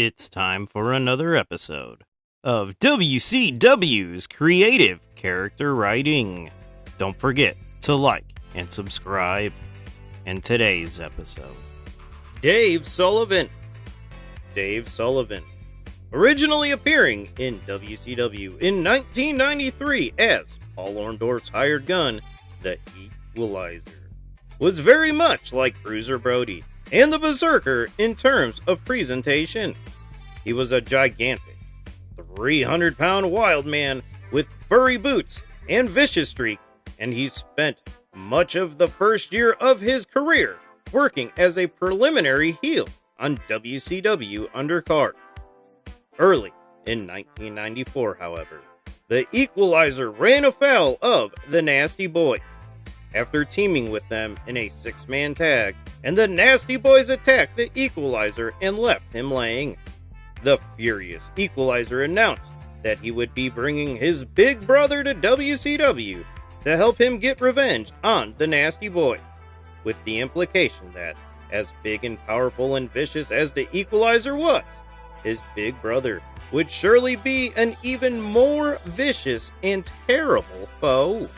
It's time for another episode of WCW's Creative Character Writing. Don't forget to like and subscribe. In today's episode, Dave Sullivan. Dave Sullivan, originally appearing in WCW in 1993 as Paul Orndorff's hired gun, the Equalizer, was very much like Bruiser Brody and the Berserker in terms of presentation. He was a gigantic 300-pound wild man with furry boots and vicious streak, and he spent much of the first year of his career working as a preliminary heel on WCW undercards. Early in 1994, however, the Equalizer ran afoul of the Nasty Boys after teaming with them in a six-man tag, and the Nasty Boys attacked the Equalizer and left him laying. The furious Equalizer announced that he would be bringing his big brother to WCW to help him get revenge on the Nasty Boys, with the implication that, as big and powerful and vicious as the Equalizer was, his big brother would surely be an even more vicious and terrible foe.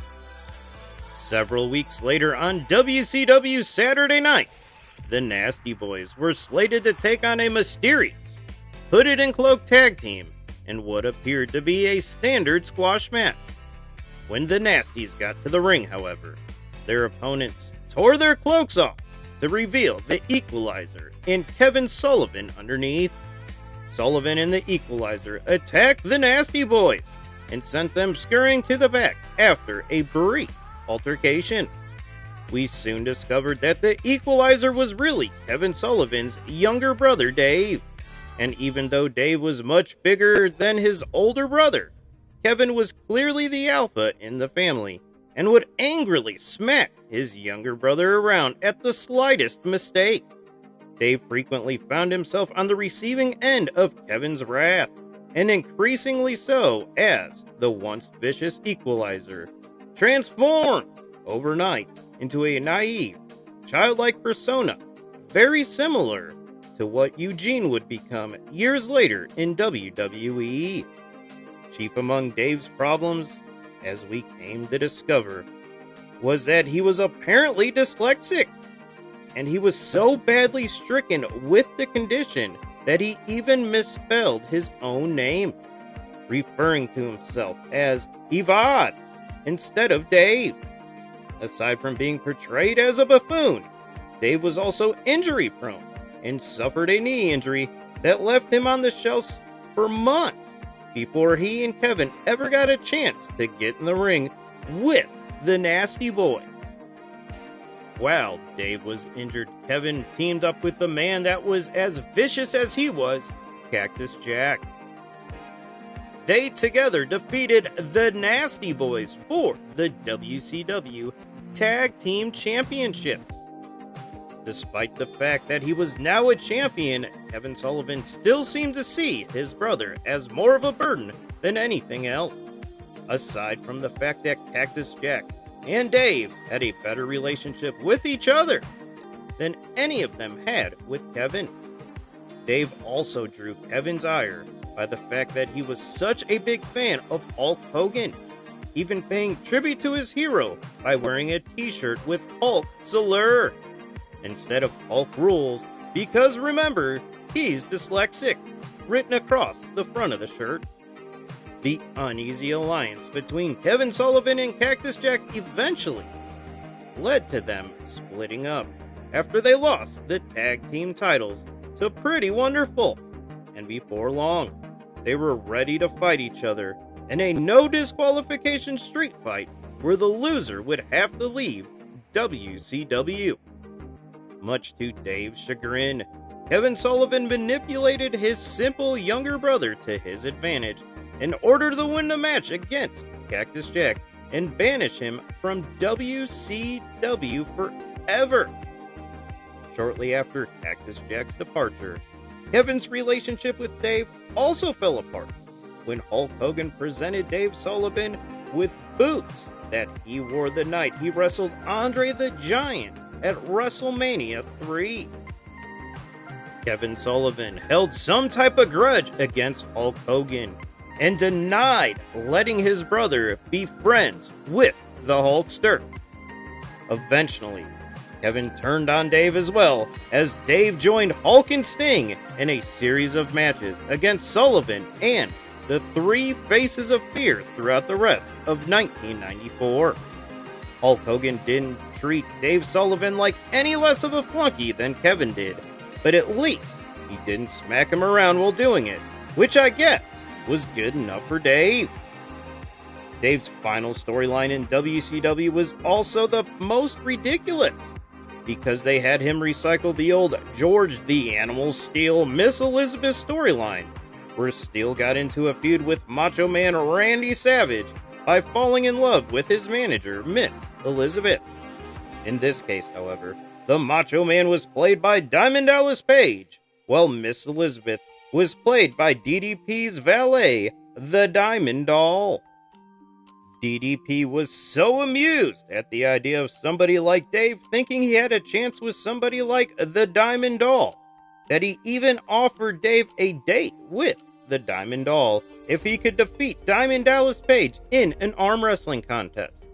Several weeks later on WCW Saturday Night, the Nasty Boys were slated to take on a mysterious, hooded and cloaked tag team in what appeared to be a standard squash match. When the Nasties got to the ring, however, their opponents tore their cloaks off to reveal the Equalizer and Kevin Sullivan underneath. Sullivan and the Equalizer attacked the Nasty Boys and sent them scurrying to the back after a brief altercation. We soon discovered that the Equalizer was really Kevin Sullivan's younger brother, Dave. And even though Dave was much bigger than his older brother, Kevin was clearly the alpha in the family and would angrily smack his younger brother around at the slightest mistake. Dave frequently found himself on the receiving end of Kevin's wrath, and increasingly so as the once vicious Equalizer transformed overnight into a naive, childlike persona, very similar to what Eugene would become years later in WWE. Chief among Dave's problems, as we came to discover, was that he was apparently dyslexic, and he was so badly stricken with the condition that he even misspelled his own name, referring to himself as Evad instead of Dave. Aside from being portrayed as a buffoon, Dave was also injury-prone and suffered a knee injury that left him on the shelves for months before he and Kevin ever got a chance to get in the ring with the Nasty Boys. While Dave was injured, Kevin teamed up with the man that was as vicious as he was, Cactus Jack. They together defeated the Nasty Boys for the WCW Tag Team Championships. Despite the fact that he was now a champion, Kevin Sullivan still seemed to see his brother as more of a burden than anything else, aside from the fact that Cactus Jack and Dave had a better relationship with each other than any of them had with Kevin. Dave also drew Kevin's ire by the fact that he was such a big fan of Hulk Hogan, even paying tribute to his hero by wearing a t-shirt with Hulk Salure instead of Hulk Rules, because remember, he's dyslexic, written across the front of the shirt. The uneasy alliance between Kevin Sullivan and Cactus Jack eventually led to them splitting up after they lost the tag team titles to Pretty Wonderful, and before long, they were ready to fight each other in a no disqualification street fight where the loser would have to leave WCW. Much to Dave's chagrin, Kevin Sullivan manipulated his simple younger brother to his advantage in order to win the match against Cactus Jack and banish him from WCW forever. Shortly after Cactus Jack's departure, Kevin's relationship with Dave also fell apart when Hulk Hogan presented Dave Sullivan with boots that he wore the night he wrestled Andre the Giant at WrestleMania 3. Kevin Sullivan held some type of grudge against Hulk Hogan and denied letting his brother be friends with the Hulkster. Eventually, Kevin turned on Dave as well, as Dave joined Hulk and Sting in a series of matches against Sullivan and the three Faces of Fear throughout the rest of 1994. Hulk Hogan didn't treat Dave Sullivan like any less of a flunky than Kevin did, but at least he didn't smack him around while doing it, which I guess was good enough for Dave. Dave's final storyline in WCW was also the most ridiculous, because they had him recycle the old George the Animal Steele Miss Elizabeth storyline, where Steele got into a feud with Macho Man Randy Savage by falling in love with his manager, Miss Elizabeth. In this case, however, the Macho Man was played by Diamond Dallas Page, while Miss Elizabeth was played by DDP's valet, the Diamond Doll. DDP was so amused at the idea of somebody like Dave thinking he had a chance with somebody like the Diamond Doll, that he even offered Dave a date with the Diamond Doll if he could defeat Diamond Dallas Page in an arm wrestling contest.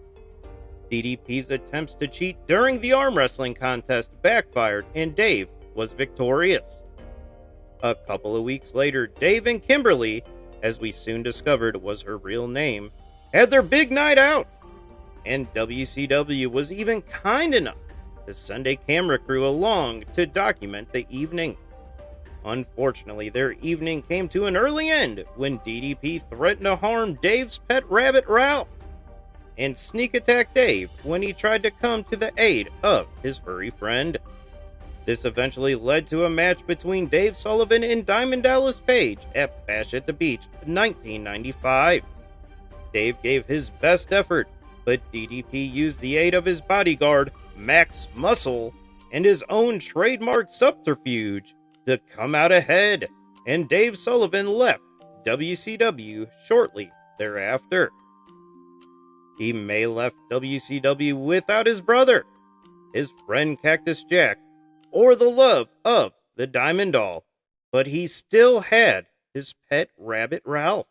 DDP's attempts to cheat during the arm wrestling contest backfired and Dave was victorious. A couple of weeks later, Dave and Kimberly, as we soon discovered was her real name, had their big night out, and WCW was even kind enough to send a camera crew along to document the evening. Unfortunately, their evening came to an early end when DDP threatened to harm Dave's pet rabbit Ralph, and sneak attack Dave when he tried to come to the aid of his furry friend. This eventually led to a match between Dave Sullivan and Diamond Dallas Page at Bash at the Beach 1995. Dave gave his best effort, but DDP used the aid of his bodyguard, Max Muscle, and his own trademark subterfuge to come out ahead, and Dave Sullivan left WCW shortly thereafter. He may have left WCW without his brother, his friend Cactus Jack, or the love of the Diamond Doll, but he still had his pet rabbit Ralph.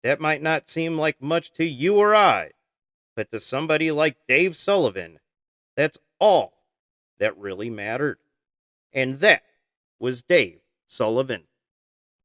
That might not seem like much to you or I, but to somebody like Dave Sullivan, that's all that really mattered. And that was Dave Sullivan.